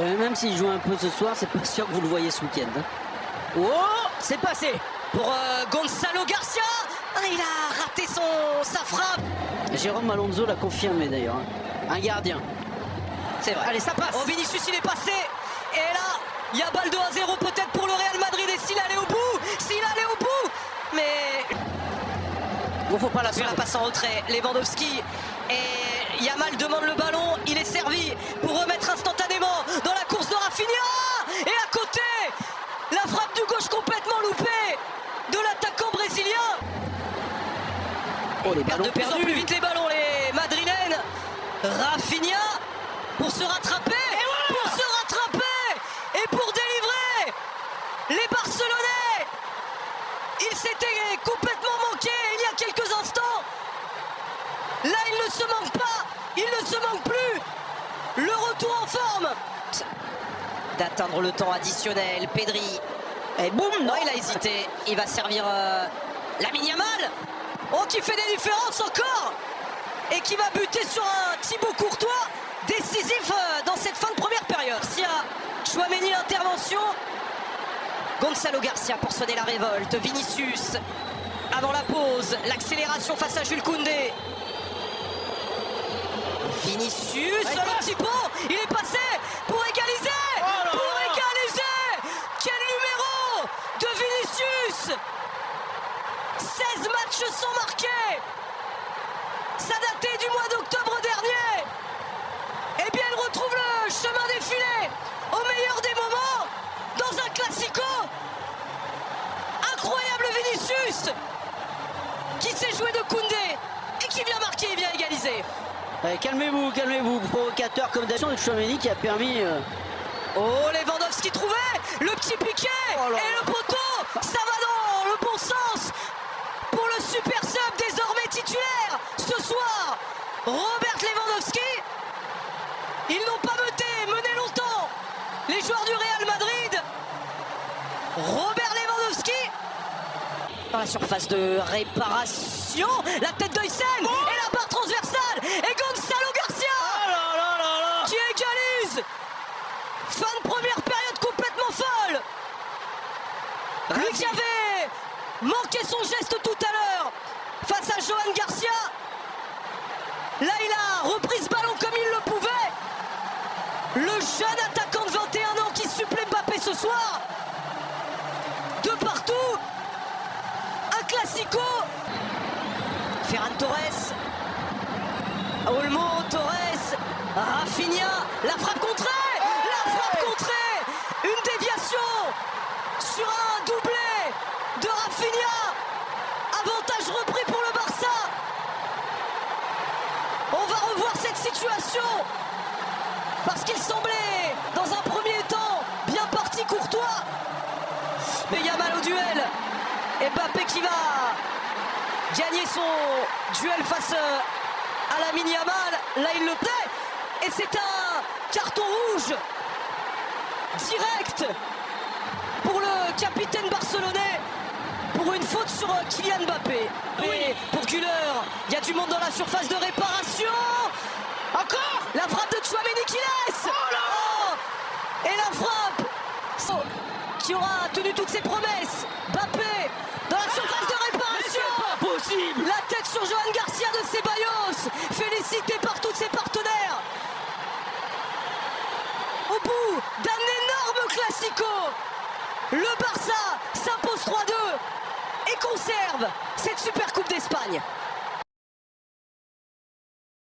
Même s'il joue un peu ce soir, c'est pas sûr que vous le voyez ce week-end. Hein. Oh, c'est passé pour Gonzalo Garcia. Ah, il a raté sa frappe. Jérôme Alonso l'a confirmé d'ailleurs. Hein. Un gardien. C'est vrai. Allez, ça passe. Oh, Vinicius, il est passé. Et là, il y a balle de 1-0 peut-être pour le Real Madrid. Et s'il allait au bout, mais bon, faut pas la sur la passe en retrait, Lewandowski. Et Yamal demande le ballon. Il est servi pour remettre instantanément dans la course de Rafinha. Et à côté, la frappe du gauche complètement loupée de l'attaquant brésilien. Oh, les ils perdent ballons de plus en perdus. plus vite les ballons, les Madrilènes. Rafinha pour se rattraper, et pour délivrer les Barcelonais. Ils s'étaient complètement manqués il y a quelques instants. Là, il ne se manque pas, il ne se manque plus. Le retour en forme d'atteindre le temps additionnel. Pedri, et boum, non, il a hésité. Il va servir Lamine Yamal. Oh, qui fait des différences encore et qui va buter sur un Thibaut Courtois décisif dans cette fin de première période. Garcia, Tchouaméni, intervention. Gonzalo Garcia pour sonner la révolte. Vinicius avant la pause, l'accélération face à Jules Koundé. Vinicius, le petit pont, il est passé pour égaliser. Quel numéro de Vinicius. 16 matchs sans marquer. Ça datait du mois d'octobre dernier. Eh bien, il retrouve le chemin défilé au meilleur des moments dans un classico. Incroyable Vinicius qui s'est joué de Koundé et qui vient marquer et vient égaliser. Calmez-vous, provocateur comme d'habitude de Tchouaméni qui a permis... Oh, Lewandowski trouvé, le petit piqué et le poteau, ça va dans le bon sens pour le super sub désormais titulaire ce soir, Robert Lewandowski. Ils n'ont pas mené longtemps les joueurs du Real Madrid. Robert Lewandowski dans la surface de réparation, la tête d'Huysen et la barre transversale et Gonzalo Garcia qui égalise. Fin de première période complètement folle. Lui qui avait manqué son geste tout à l'heure face à Johan Garcia. Là, il a repris ce ballon comme il le pouvait. Le jeune attaquant de 21 ans qui supplée Mbappé ce soir. De partout. Un classico. Ferran Torres. Olmo, Torres. Rafinha. La frappe contrée. Une déviation sur un doublé de Rafinha. Avantage repris pour le Barça. On va revoir cette situation parce qu'il semblait dans un premier temps bien parti Courtois. Mais Yamal au duel. Et Mbappé qui va gagner son duel face à Lamine Yamal. Là, il le tait. Et c'est un carton rouge direct pour le capitaine barcelonais pour une faute sur Kylian Mbappé. Et pour Güler, il y a du monde dans la surface de réparation. Encore la frappe de Tchouaméni qui laisse. Et la frappe qui aura tenu toutes ses promesses. Mbappé dans la surface de réparation. C'est pas possible. La tête sur Johan Garcia de Ceballos, félicité par tous ses partenaires. Au bout d'un énorme classico, le Barça s'impose 3-2 et conserve cette Super Coupe d'Espagne.